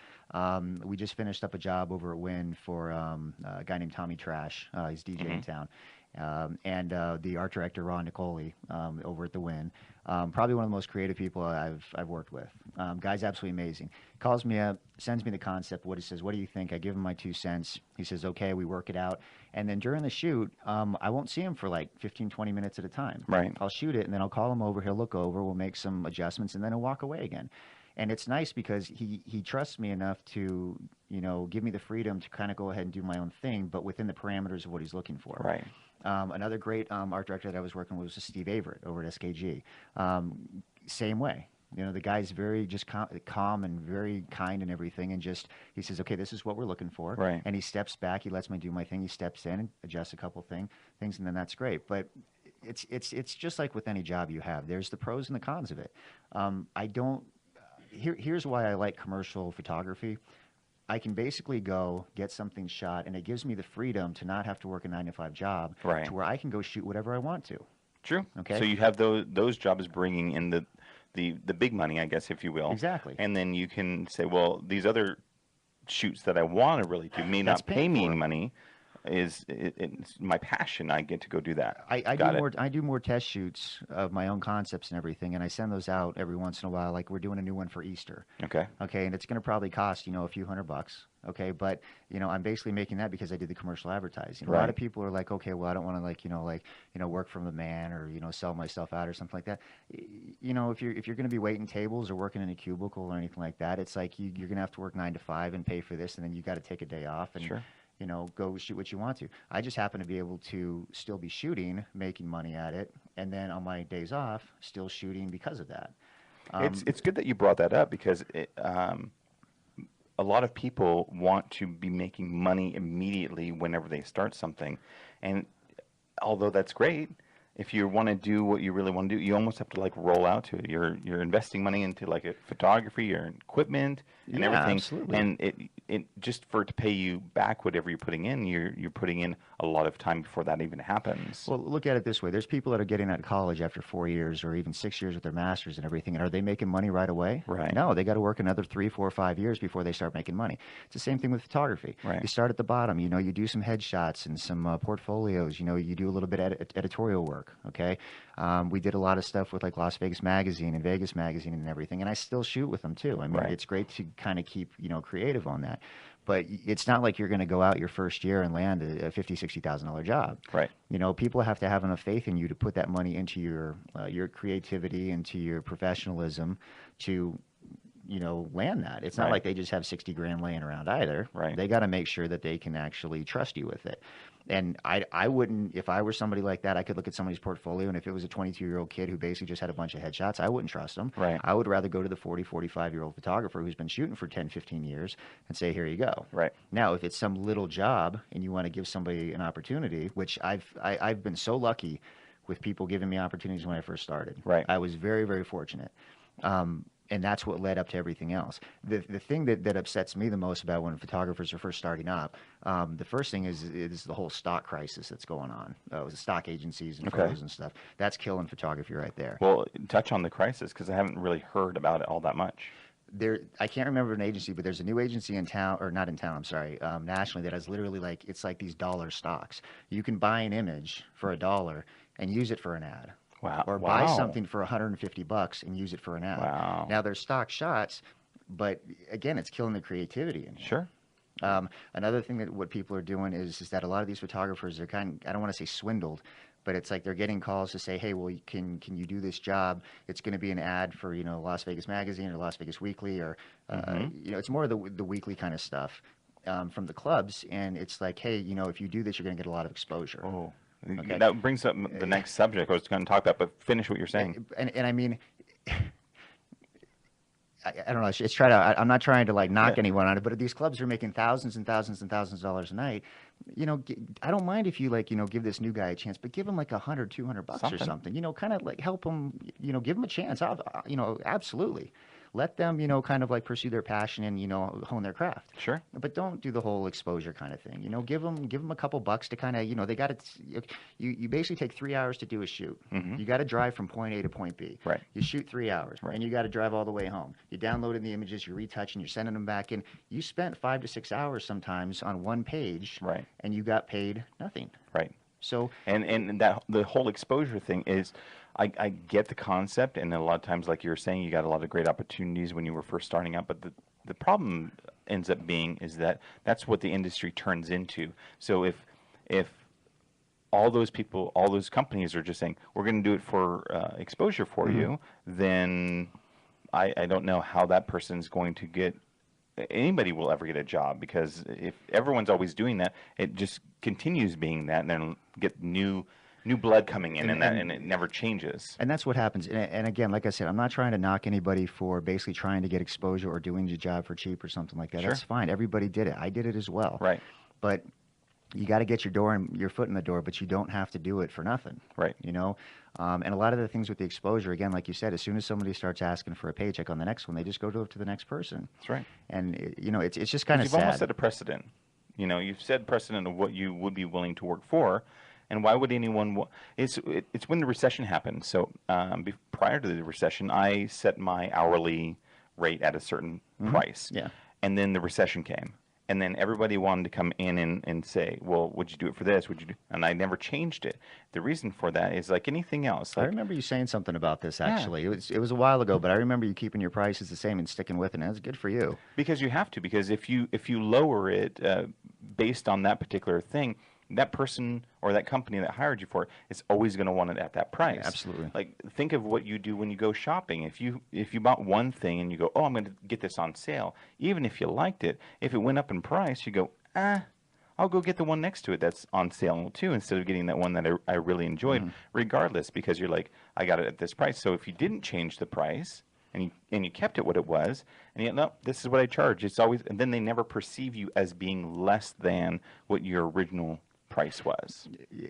We just finished up a job over at Wynn for a guy named Tommy Trash. He's DJ in town. And the art director, Ron Nicoli, over at the Wynn. Probably one of the most creative people I've worked with. Guy's absolutely amazing. Calls me up, sends me the concept. He says, what do you think? I give him my 2 cents. He says, okay, we work it out. And then during the shoot, I won't see him for like 15, 20 minutes at a time. Right. I'll shoot it, and then I'll call him over. He'll look over. We'll make some adjustments, and then he'll walk away again. And it's nice because he trusts me enough to, give me the freedom to kind of go ahead and do my own thing, but within the parameters of what he's looking for. Right. Another great art director that I was working with was Steve Averett over at SKG. Same way. The guy's very just calm and very kind and everything, and he says, okay, this is what we're looking for. Right. And he steps back. He lets me do my thing. He steps in and adjusts a couple things, and then that's great. But it's just like with any job you have. There's the pros and the cons of it. Here's why I like commercial photography. I can basically go get something shot, and it gives me the freedom to not have to work a 9-to-5 job, Right. to where I can go shoot whatever I want to. True. Okay. So you have those jobs bringing in the big money, I guess, if you will. Exactly. And then you can say, well, these other shoots that I want to really do may not pay me any money. It's my passion. I get to go do that. I do more test shoots of my own concepts and everything, and I send those out every once in a while. Like we're doing a new one for Easter. Okay. Okay, and it's going to probably cost a few $100. Okay, but I'm basically making that because I did the commercial advertising. A lot of people are like, okay, well, I don't want to work from the man or sell myself out or something like that. If you're going to be waiting tables or working in a cubicle or anything like that, it's like you're going to have to work 9 to 5 and pay for this, and then you got to take a day off and. Sure. Go shoot what you want to. I just happen to be able to still be shooting, making money at it, and then on my days off, still shooting because of that. It's good that you brought that up, because a lot of people want to be making money immediately whenever they start something, and although that's great, if you want to do what you really want to do, you almost have to roll out to it. You're investing money into a photography, your equipment, and everything. Absolutely. And it just for it to pay you back whatever you're putting in, you're putting in a lot of time before that even happens. Well, look at it this way. There's people that are getting out of college after 4 years or even 6 years with their masters and everything. And are they making money right away? Right. No, they got to work another 3, 4, 5 years before they start making money. It's the same thing with photography. Right. You start at the bottom. You do some headshots and some portfolios. You do a little bit of editorial work. Okay. We did a lot of stuff with Las Vegas Magazine and Vegas Magazine and everything, and I still shoot with them too. I mean, It's great to kind of keep creative on that, but it's not like you're going to go out your first year and land a $50,000-$60,000 job. Right. People have to have enough faith in you to put that money into your creativity, into your professionalism, to land that. It's not like they just have 60 grand laying around either. Right. They got to make sure that they can actually trust you with it. And I wouldn't, if I were somebody like that, I could look at somebody's portfolio, and if it was a 22-year-old kid who basically just had a bunch of headshots, I wouldn't trust them. Right. I would rather go to the 40, 45-year-old photographer who's been shooting for 10, 15 years and say, here you go. Right. Now, if it's some little job and you want to give somebody an opportunity, which I've been so lucky with people giving me opportunities when I first started. Right. I was very, very fortunate. And that's what led up to everything else. The thing that upsets me the most about when photographers are first starting up, the first thing is the whole stock crisis that's going on. The stock agencies and photos and stuff. That's killing photography right there. Well, touch on the crisis, because I haven't really heard about it all that much. I can't remember an agency, but there's a new agency in town, or not in town, I'm sorry, nationally, that has literally it's like these dollar stocks. You can buy an image for $1 and use it for an ad. Wow. Or buy something for $150 and use it for an ad. Wow. Now, they're stock shots, but again, it's killing the creativity in here. Sure. Another thing that what people are doing is that a lot of these photographers are I don't want to say swindled, but it's like they're getting calls to say, hey, well, can you do this job? It's going to be an ad for, Las Vegas Magazine or Las Vegas Weekly, or, it's more of the weekly kind of stuff from the clubs. And it's like, hey, if you do this, you're going to get a lot of exposure. Oh. Okay. That brings up the next subject I was going to talk about, but finish what you're saying. And I mean, I don't know. I'm not trying to knock anyone on it, but these clubs are making thousands and thousands and thousands of dollars a night. I don't mind if you give this new guy a chance, but give him $100, $200 or something. Kind of help him. Give him a chance. Absolutely. Let them, pursue their passion and, hone their craft. Sure. But don't do the whole exposure kind of thing. Give them a couple bucks to kind of, they got to, you basically take 3 hours to do a shoot. Mm-hmm. You got to drive from point A to point B. Right. You shoot 3 hours. Right. And you got to drive all the way home. You're downloading the images, you're retouching, you're sending them back in. You spent 5 to 6 hours sometimes on one page. Right. And you got paid nothing. Right. So. And that the whole exposure thing is, I get the concept, and a lot of times, like you were saying, you got a lot of great opportunities when you were first starting out, but the problem ends up being is that's what the industry turns into. So if all those people, all those companies are just saying, we're going to do it for exposure for you, then I don't know how that person's going to get, anybody will ever get a job, because if everyone's always doing that, it just continues being that, and then get new blood coming in, and it never changes. And that's what happens. And again, like I said, I'm not trying to knock anybody for basically trying to get exposure or doing the job for cheap or something like that. Sure. That's fine. Everybody did it. I did it as well. Right. But you got to get your foot in the door, but you don't have to do it for nothing. Right. And a lot of the things with the exposure, again, like you said, as soon as somebody starts asking for a paycheck on the next one, they just go to the next person. That's right. And it's just kind of sad. You've almost set a precedent. You've set precedent of what you would be willing to work for. And why would anyone? It's when the recession happened. So prior to the recession, I set my hourly rate at a certain price. Yeah. And then the recession came, and then everybody wanted to come in and say, "Well, would you do it for this? Would you do?" And I never changed it. The reason for that is like anything else. I remember you saying something about this actually. Yeah. It was a while ago, but I remember you keeping your prices the same and sticking with it. And that's good for you. Because you have to. Because if you lower it based on that particular thing, that person or that company that hired you for it is always going to want it at that price. Yeah, absolutely. Like, think of what you do when you go shopping. If you bought one thing and you go, oh, I'm going to get this on sale, even if you liked it, if it went up in price, you go, I'll go get the one next to it that's on sale too, instead of getting that one that I really enjoyed, regardless, because you're like, I got it at this price. So if you didn't change the price and you kept it what it was, and yet, no, this is what I charge. It's always, and then they never perceive you as being less than what your original price was.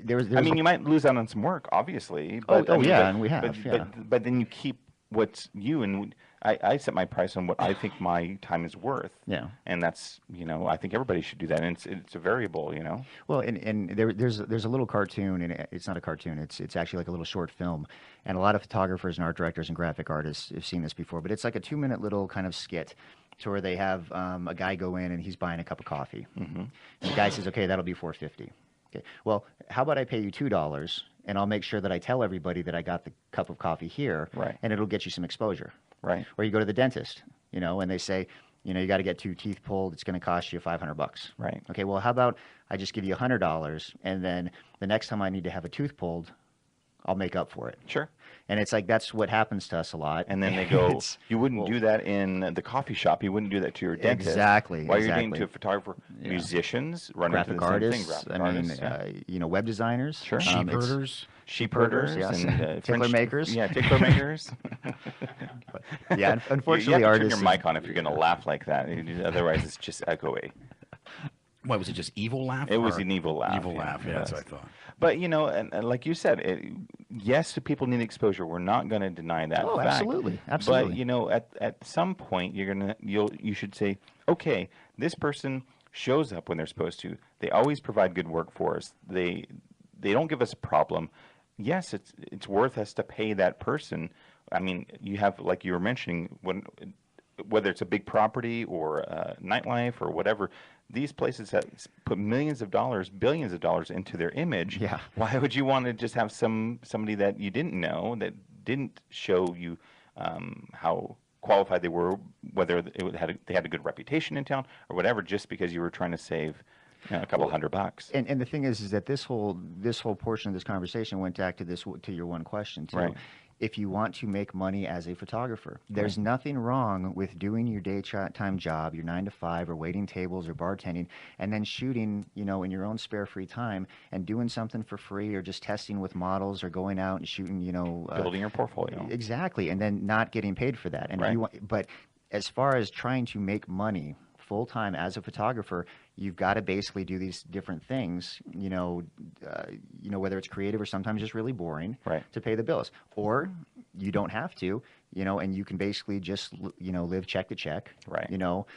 I mean, you might lose out on some work, obviously. But, and we have. But then you keep what's you, and I set my price on what I think my time is worth. Yeah. And that's, I think everybody should do that. And it's a variable, Well, and there's a little cartoon, and it's not a cartoon. It's actually like a little short film. And a lot of photographers and art directors and graphic artists have seen this before. But it's like a 2-minute little kind of skit to where they have a guy go in and he's buying a cup of coffee. And the guy says, okay, that'll be $4.50. Okay. Well, how about I pay you $2 and I'll make sure that I tell everybody that I got the cup of coffee here, right, and it'll get you some exposure. Right. Or you go to the dentist, and they say, you got to get 2 teeth pulled. It's going to cost you $500. Right. Okay. Well, how about I just give you $100, and then the next time I need to have a tooth pulled, I'll make up for it. Sure. And it's like that's what happens to us a lot. And then they go, you wouldn't do that in the coffee shop. You wouldn't do that to your dentist. Exactly. Why are you doing to a photographer? Yeah. Musicians run graphic into the artists. same thing. Graphic artists, You know, web designers. Sure. Sheep herders. Sheep herders, yes. and tickler makers. Yeah, tickler makers. But, yeah, unfortunately, you have to artists. turn your mic on if you're going to laugh like that. Otherwise, it's just echoey. What was it? Just evil laugh? It was an evil laugh. Evil laugh. Yeah, that's what I thought. But you know, and like you said, yes, people need exposure. We're not going to deny that. Oh, fact. absolutely, absolutely. But you know, at some point, you should say, okay, this person shows up when they're supposed to. They always provide good work for us. They don't give us a problem. Yes, it's worth us to pay that person. I mean, you have, like you were mentioning, whether it's a big property or nightlife or whatever, these places that put millions of dollars, billions of dollars into their image. Yeah. Why would you want to just have somebody that you didn't know, that didn't show you how qualified they were, whether they had a good reputation in town or whatever, just because you were trying to save a couple $100. And the thing is that this whole portion of this conversation went back to your one question too. Right. If you want to make money as a photographer, there's nothing wrong with doing your daytime job, your 9 to 5, or waiting tables or bartending, and then shooting, you know, in your own spare free time and doing something for free, or just testing with models, or going out and shooting, you know, Building your portfolio. Exactly, and then not getting paid for that. And but as far as trying to make money full time as a photographer, you've got to basically do these different things, you know, whether it's creative or sometimes just really boring, to pay the bills, or you don't have to, you know, and you can basically just, you know, live check to check, you know,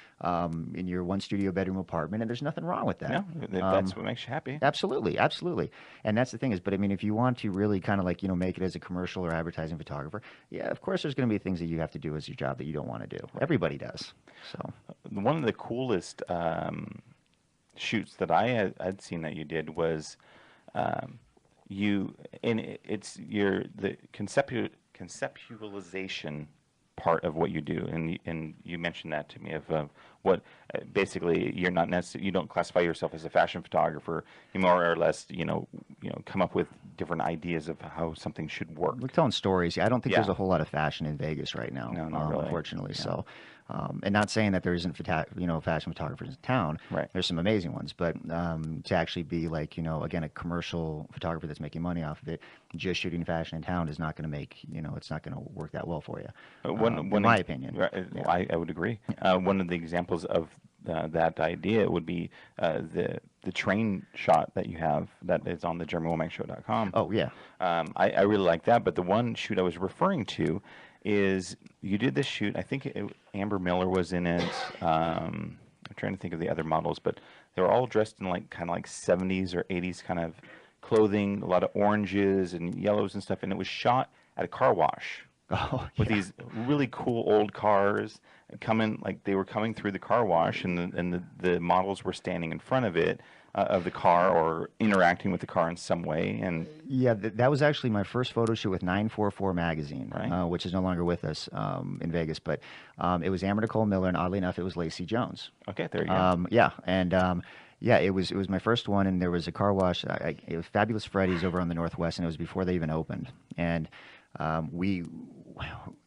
in your one studio bedroom apartment, and there's nothing wrong with that. No, that's what makes you happy. Absolutely, absolutely. And that's the thing is, but I mean, if you want to really kind of like, you know, make it as a commercial or advertising photographer, yeah, of course there's going to be things that you have to do as your job that you don't want to do. Everybody does. So one of the coolest shoots that I had seen that you did was the conceptualization part of what you do, and you mentioned that to me of what basically you don't classify yourself as a fashion photographer. You more or less come up with different ideas of how something should work. We're telling stories. I don't think there's a whole lot of fashion in Vegas right now. No, not really. Unfortunately. Yeah. So. And not saying that there isn't fashion photographers in town. Right. There's some amazing ones, but to actually be like, you know, again, a commercial photographer that's making money off of it, just shooting fashion in town is not going to make, you know, it's not going to work that well for you. In my opinion. I would agree. One of the examples of that idea would be the train shot that you have that is on the JeremyWomackShow.com. Oh, yeah. I really like that, but the one shoot I was referring to is you did this shoot. I think Amber Miller was in it. I'm trying to think of the other models, but they were all dressed in like kind of like 70s or 80s kind of clothing, a lot of oranges and yellows and stuff, and it was shot at a car wash. With these really cool old cars they were coming through the car wash, and the models were standing in front of it, of the car, or interacting with the car in some way. And yeah, that was actually my first photo shoot with 944 magazine, which is no longer with us in Vegas. But it was Amber Nicole Miller, and oddly enough, it was Lacey Jones. Okay, there you go. Yeah, and yeah, it was my first one, and there was a car wash. It was Fabulous Freddy's over on the Northwest, and it was before they even opened. And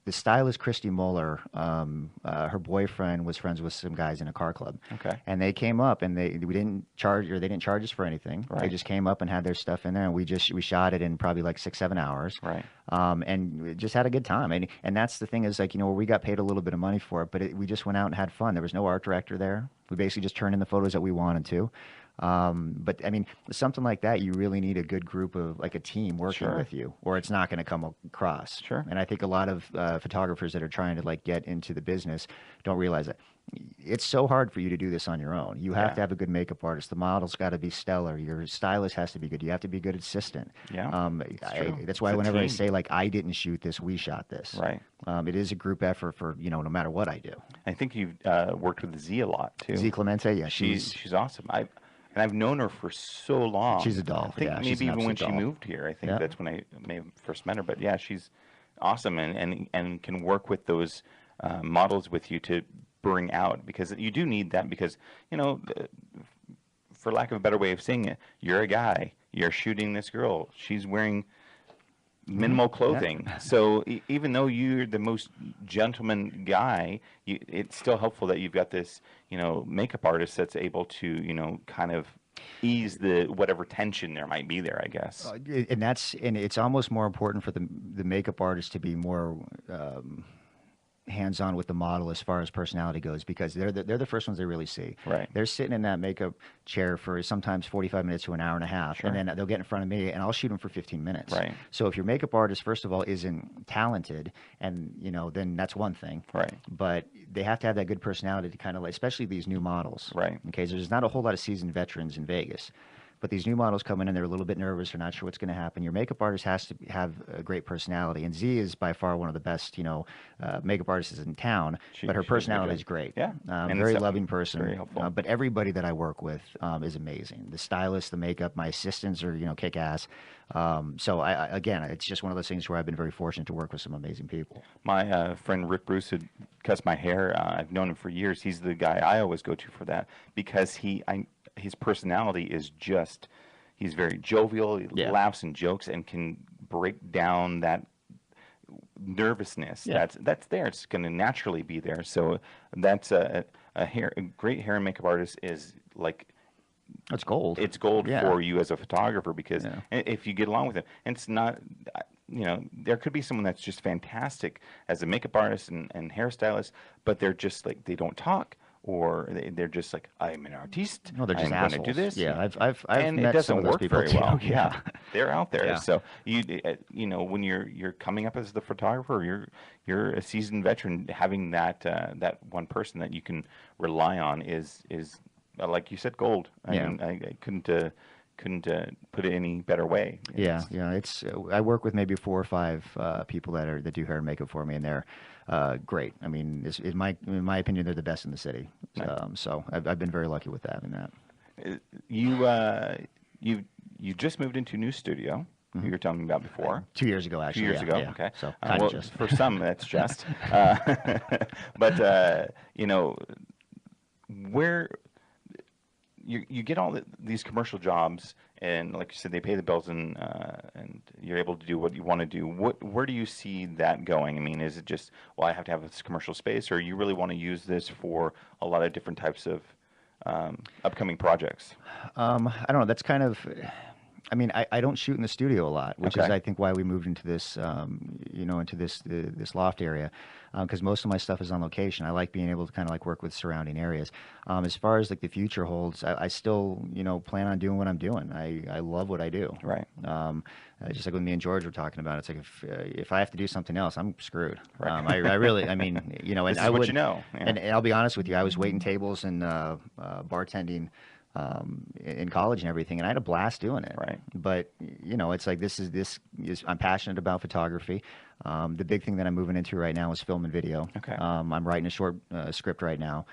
the stylist Christy Muller, her boyfriend was friends with some guys in a car club. Okay. And they came up, and they didn't charge us for anything. Right. They just came up and had their stuff in there, and we shot it in probably like 6-7 hours. Right. And we just had a good time. And that's the thing is, like, you know, we got paid a little bit of money for it, but we just went out and had fun. There was no art director there. We basically just turned in the photos that we wanted to. But I mean, something like that, you really need a good group of, like, a team working with you, or it's not going to come across. Sure. And I think a lot of photographers that are trying to, like, get into the business don't realize that it's so hard for you to do this on your own. You have to have a good makeup artist. The model's got to be stellar. Your stylist has to be good. You have to be a good assistant. Yeah. That's why whenever I say, like, I didn't shoot this, we shot this. Right. It is a group effort for, you know, no matter what I do. I think you've worked with Z a lot too. Z Clemente, yeah, she's awesome. I've known her for so long. She's a doll. I think maybe even when she moved here. I think that's when I may have first met her. But yeah, she's awesome and can work with those models with you to bring out, because you do need that, because, you know, for lack of a better way of saying it, you're a guy. You're shooting this girl. She's wearing minimal clothing. Yeah. So even though you're the most gentleman guy, it's still helpful that you've got this, makeup artist that's able to, kind of ease the whatever tension there might be there, I guess. And it's almost more important for the makeup artist to be more hands-on with the model as far as personality goes, because they're the first ones they really see. Right. They're sitting in that makeup chair for sometimes 45 minutes to an hour and a half, sure. And then they'll get in front of me, and I'll shoot them for 15 minutes. Right. So if your makeup artist, first of all, isn't talented, and then that's one thing. Right. But they have to have that good personality to kind of, especially these new models. Right. Okay. So there's not a whole lot of seasoned veterans in Vegas. But these new models come in and they're a little bit nervous. They're not sure what's going to happen. Your makeup artist has to have a great personality. And Z is by far one of the best, makeup artists in town. But her personality is great. Yeah. Very loving person. Very helpful. But everybody that I work with is amazing. The stylist, the makeup, my assistants are, kick ass. So again, it's just one of those things where I've been very fortunate to work with some amazing people. My friend Rick Bruce, who cuts my hair, I've known him for years. He's the guy I always go to for that, because his personality is just, he's very jovial, he laughs and jokes and can break down that nervousness that's there. It's going to naturally be there. So that's a great hair and makeup artist is like, it's gold. It's gold for you as a photographer, because if you get along with it, and it's not, there could be someone that's just fantastic as a makeup artist and hairstylist, but they're just like, they don't talk. Or they're just like, I'm an artiste. No, they're just I'm going to do this. Yeah, I've and met it doesn't some of those work people very too. well. Yeah, they're out there. Yeah. So when you're coming up as the photographer, you're a seasoned veteran. Having that one person that you can rely on is like you said, gold. I mean, I couldn't put it any better way. Yeah. It's I work with maybe 4 or 5 people that do hair and makeup for me, and they're great. I mean, in my opinion, they're the best in the city. So I've been very lucky with that. You just moved into a new studio. Mm-hmm. You were telling me about before. 2 years ago, actually. 2 years ago. Yeah. Okay. So just. For some, that's just. But where you get all these commercial jobs, and like you said, they pay the bills, and you're able to do what you want to do. Where do you see that going? I mean, is it just, well, I have to have this commercial space, or you really want to use this for a lot of different types of upcoming projects? I don't know. That's kind of, I mean, I don't shoot in the studio a lot, which is, I think, why we moved into this, into this loft area, because most of my stuff is on location. I like being able to kind of like work with surrounding areas. As far as like the future holds, I still, plan on doing what I'm doing. I love what I do. Right. Just like when me and George were talking about, it's like if I have to do something else, I'm screwed. Right. I really, I mean, and this is what you know. Yeah. And I'll be honest with you, I was waiting tables and bartending in college and everything, and I had a blast doing it. Right. But it's like this is I'm passionate about photography. The big thing that I'm moving into right now is film and video. Okay. I'm writing a short script right now,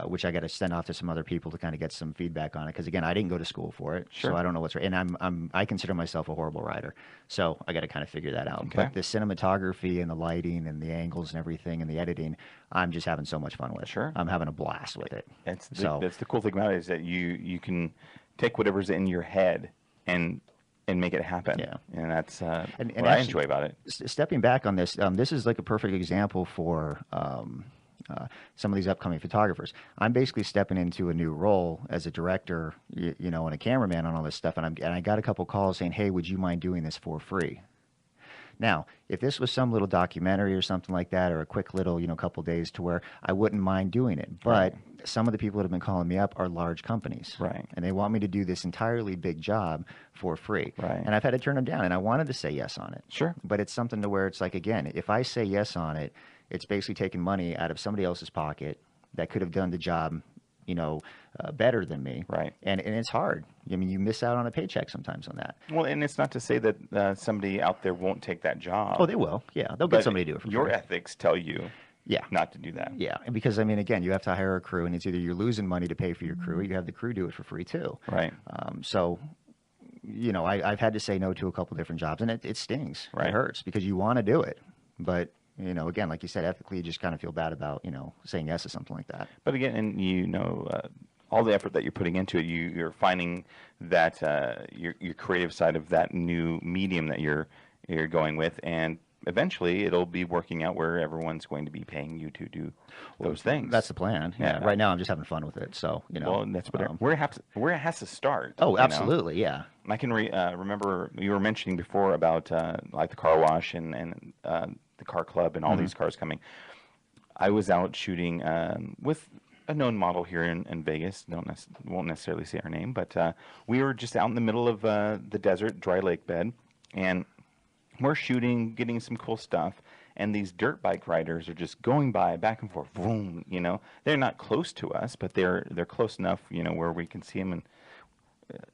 which I got to send off to some other people to kind of get some feedback on it. Because again, I didn't go to school for it, sure. So I don't know what's right. And I consider myself a horrible writer, so I got to kind of figure that out. Okay. But the cinematography and the lighting and the angles and everything and the editing, I'm just having so much fun with. Sure. I'm having a blast with it. That's the cool thing about it, is that you can take whatever's in your head and make it happen. Yeah. And that's and what I enjoy about it. Stepping back on this, this is like a perfect example for some of these upcoming photographers. I'm basically stepping into a new role as a director, and a cameraman on all this stuff. And I got a couple calls saying, "Hey, would you mind doing this for free?" Now, if this was some little documentary or something like that, or a quick little, couple days to where I wouldn't mind doing it. But some of the people that have been calling me up are large companies. Right. And they want me to do this entirely big job for free. Right. And I've had to turn them down. And I wanted to say yes on it. Sure. But it's something to where it's like, again, if I say yes on it, it's basically taking money out of somebody else's pocket that could have done the job, better than me. Right. And it's hard. I mean, you miss out on a paycheck sometimes on that. Well, and it's not to say that somebody out there won't take that job. Oh, they will. Yeah, they'll get somebody to do it for your free. ethics tell you not to do that. Yeah, because, I mean, again, you have to hire a crew, and it's either you're losing money to pay for your crew, or you have the crew do it for free too. Right. So, I've had to say no to a couple different jobs, and it stings. Right. It hurts because you want to do it. But, again, like you said, ethically, you just kind of feel bad about, saying yes to something like that. But again, and all the effort that you're putting into it, you're finding that your creative side of that new medium that you're you're going with, and eventually it'll be working out where everyone's going to be paying you to do those things. That's the plan. Yeah. Right now, I'm just having fun with it. So, you know. Well, that's where it has to start. Oh, absolutely. Yeah. I can remember you were mentioning before about like the car wash and the car club and all these cars coming. I was out shooting with a known model here in Vegas. Won't necessarily say her name, but we were just out in the middle of the desert, dry lake bed, and we're shooting, getting some cool stuff, and these dirt bike riders are just going by back and forth. Boom, you know, they're not close to us, but they're close enough, you know, where we can see them. And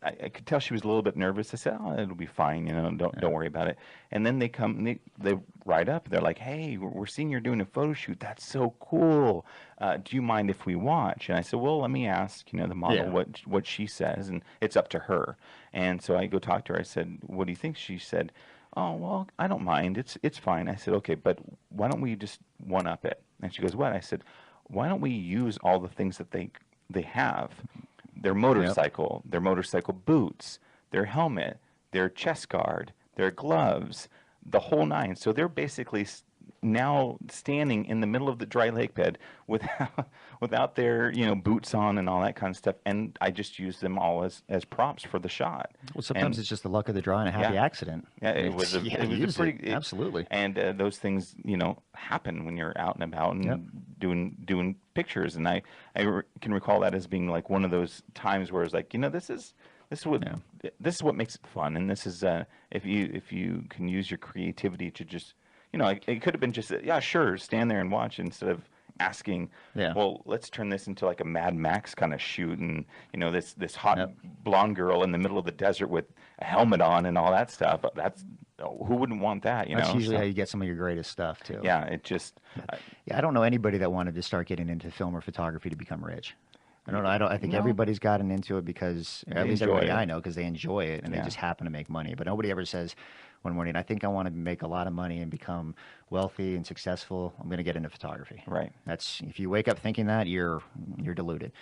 I could tell she was a little bit nervous. I said, "Oh, it'll be fine, you know, don't worry about it." And then they come, and they ride up. They're like, "Hey, we're seeing you're doing a photo shoot. That's so cool. Do you mind if we watch?" And I said, "Well, let me ask, you know, the model what she says, and it's up to her." And so I go talk to her. I said, "What do you think?" She said, "Oh, well, I don't mind. It's fine." I said, "Okay, but why don't we just one up it?" And she goes, "What?" I said, "Why don't we use all the things that they have? Their motorcycle, their motorcycle boots, their helmet, their chest guard, their gloves, the whole nine." So they're basically now standing in the middle of the dry lake bed without their, you know, boots on and all that kind of stuff. And I just use them all as props for the shot. Well, sometimes it's just the luck of the draw and a happy accident. Yeah, it was a pretty absolutely. And those things, you know, happen when you're out and about and doing pictures. And I can recall that as being like one of those times where it's like, you know, this is what makes it fun. And this is if you can use your creativity to just, you know, it could have been just, yeah, sure, stand there and watch instead of asking, well, let's turn this into like a Mad Max kind of shoot, and, you know, this hot blonde girl in the middle of the desert with a helmet on and all that stuff. That's, who wouldn't want that, you know? That's usually how you get some of your greatest stuff, too. Yeah, it just... I don't know anybody that wanted to start getting into film or photography to become rich. I don't know. I think everybody's gotten into it because, at least everybody I know, because they enjoy it and they just happen to make money. But nobody ever says one morning, I think I want to make a lot of money and become wealthy and successful. I'm going to get into photography. Right. That's, if you wake up thinking that, you're deluded.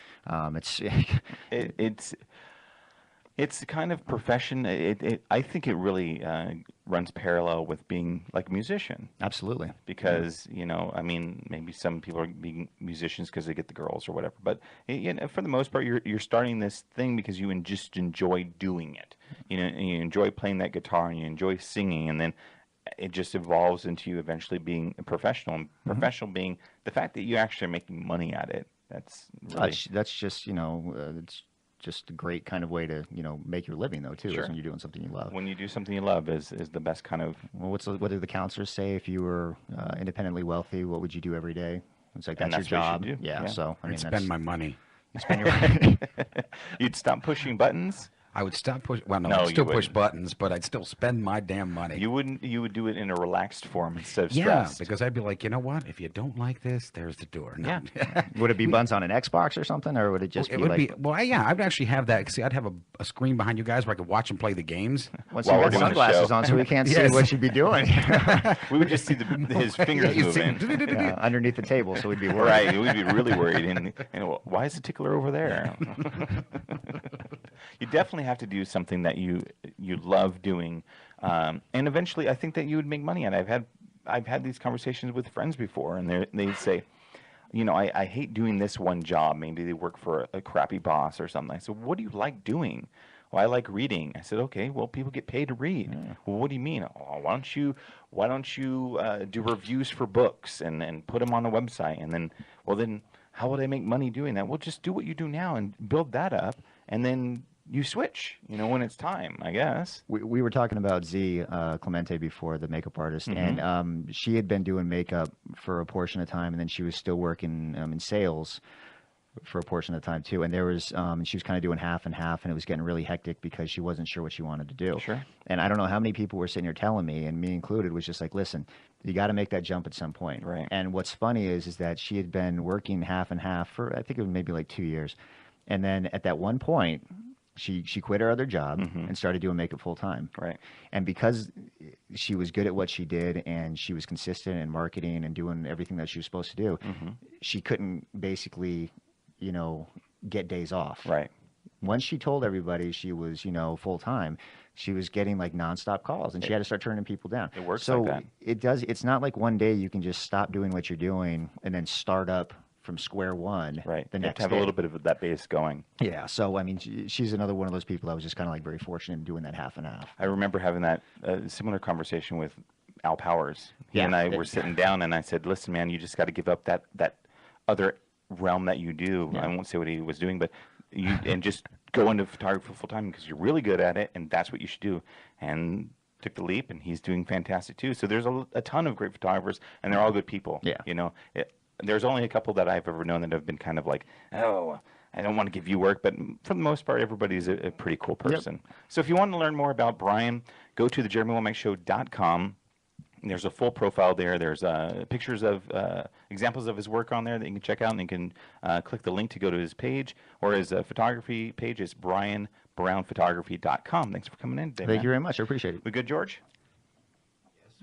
It's the kind of profession. I think it really runs parallel with being like a musician. Absolutely. Because, you know, I mean, maybe some people are being musicians because they get the girls or whatever. But, you know, for the most part, you're starting this thing because you just enjoy doing it. You know, and you enjoy playing that guitar and you enjoy singing, and then it just evolves into you eventually being a professional. And professional being the fact that you actually are making money at it. That's really... that's just, you know, it's just a great kind of way to, you know, make your living, though, too, is when you're doing something you love. When you do something you love is the best kind of... Well, what did the counselors say? If you were independently wealthy, what would you do every day? It's like, that's your job. You yeah, so I mean, I'd spend my money. You spend your money. You'd stop pushing buttons? I would stop push. Well, no, I'd still push buttons, but I'd still spend my damn money. You wouldn't. You would do it in a relaxed form instead of stressed. Yeah, because I'd be like, you know what? If you don't like this, there's the door. No. Yeah. Would it be buttons on an Xbox or something, or would it just it would be? Well, yeah, I'd actually have that. See, I'd have a screen behind you guys where I could watch and play the games. Once you got sunglasses on, so we can't see what you'd be doing. We would just see his fingers moving underneath the table, so we'd be worried. Right, we'd be really worried. And why is the tickler over there? You definitely have to do something that you love doing, and eventually, I think that you would make money. And I've had these conversations with friends before, and they say, you know, I hate doing this one job. Maybe they work for a crappy boss or something. I said, what do you like doing? Well, I like reading. I said, okay, well, people get paid to read. Yeah. Well, what do you mean? Oh, why don't you do reviews for books and put them on a website? And then, well, then how would I make money doing that? Well, just do what you do now and build that up, and then you switch, you know, when it's time, I guess. We were talking about Z Clemente before, the makeup artist, and she had been doing makeup for a portion of time, and then she was still working in sales for a portion of the time too. And there was, she was kind of doing half and half, and it was getting really hectic because she wasn't sure what she wanted to do. Sure. And I don't know how many people were sitting here telling me, and me included, was just like, listen, you got to make that jump at some point. Right. And what's funny is that she had been working half and half for, I think it was maybe like 2 years. And then at that one point, she quit her other job and started doing makeup full time. Right. And because she was good at what she did and she was consistent in marketing and doing everything that she was supposed to do, she couldn't basically, you know, get days off. Right. once she told everybody she was, you know, full time, she was getting like nonstop calls, and she had to start turning people down. It works so like that. it does. It's not like one day you can just stop doing what you're doing and then start up from square one Right. the You have next to have day. a little bit of that base going. Yeah. So I mean, she's another one of those people I was just kind of like very fortunate in doing that half and half. I remember having that similar conversation with Al Powers. He and I were sitting down, and I said, "Listen, man, you just got to give up that other realm that you do." I won't say what he was doing, but and just go into photography full time because you're really good at it, and that's what you should do. And took the leap, and he's doing fantastic too. So there's a ton of great photographers, and they're all good people. Yeah. You know, there's only a couple that I've ever known that have been kind of like, oh, I don't want to give you work, but for the most part, everybody's a pretty cool person. Yep. So if you want to learn more about Brian, go to thejeremywomackshow.com. There's a full profile there. There's pictures of examples of his work on there that you can check out, and you can click the link to go to his page, or his photography page is brianbrownphotography.com. Thanks for coming in today, Thank you very much. I appreciate it. We good, George?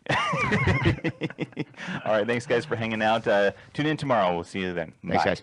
All right, thanks, guys, for hanging out. Tune in tomorrow. We'll see you then. Thanks, Bye. guys.